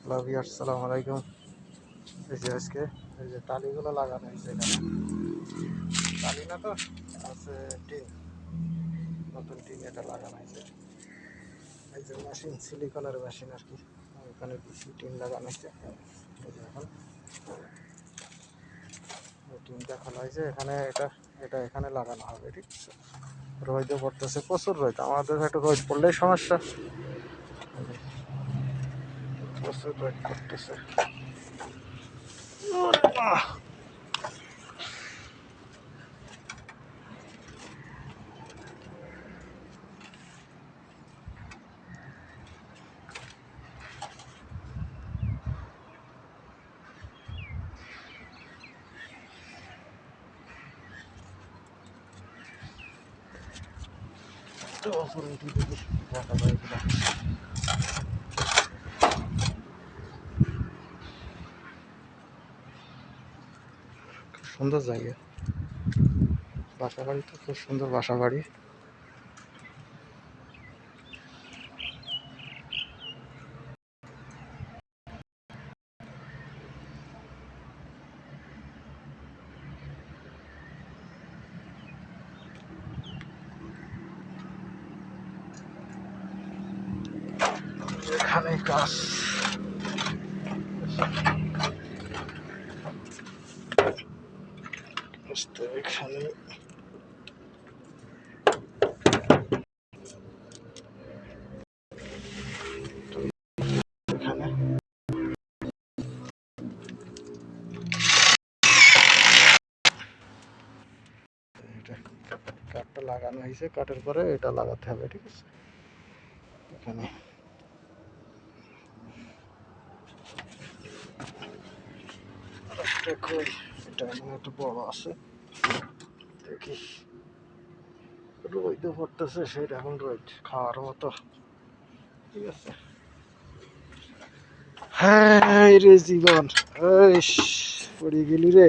Hello viewers, আসসালামু আলাইকুম। এই যে আজকে এই যে টালিগুলো লাগানো হয়েছে এখানে। টালি না তো আছে টিন, নতুন টিন এটা লাগানো হয়েছে। এই যে মেশিন, সিলিকনের মেশিন আর কি, ওখানে বেশি টিন লাগানো হয়েছে। এই যে এখন টিনটা খোলা হয়েছে, এখানে এটা এটা এখানে লাগানো হবে, ঠিক আছে। রোদও পড়তেছে, প্রচুর রোদ, আমাদের একটু রোদ পড়লেই সমস্যা, প্রচুর রোদ পড়তেছে। তো উপরে উঠে দেখি দেখা যায় কিনা। সুন্দর জায়গা, বাসা বাড়ি তো খুব সুন্দর বাসা বাড়ি। এখানে গাছ, এখানে এখানে কাঠটা লাগানো হয়েছে, কাঠের পরে এটা লাগাতে হবে, ঠিক আছে। এখানে এটা এমন একটু বড় আছে, দেখি রোদ পড়তেছে, সেটা এখন রোদ খাওয়ার মতো, ঠিক আছে। হ্যাঁ রে জীবন, পড়ে গেলি রে,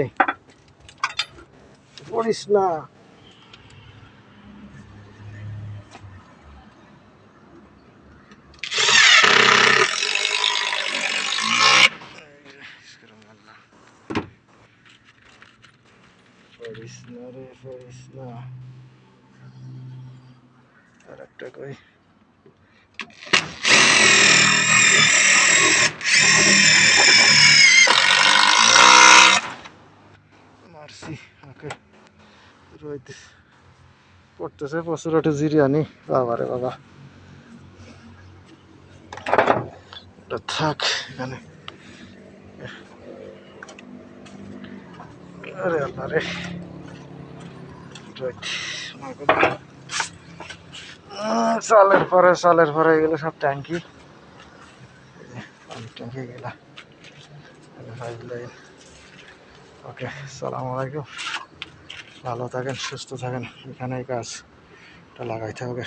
পড়িস না। পড়িস না রে, পড়িস না। আর একটা কই, মারছি ওকে। রোদ পড়তেছে প্রচুর, একটু জিরিয়ে আনি। বাবা রে বাবা, এটা থাক এখানে। আরে আল্লাহ রে, রোদ সালের পরে এগুলো সব ট্যাঙ্কি, ট্যাঙ্কি গেলা। ওকে, আসসালামু আলাইকুম, ভালো থাকেন, সুস্থ থাকেন। এখানেই গাছটা লাগাইতে হবে।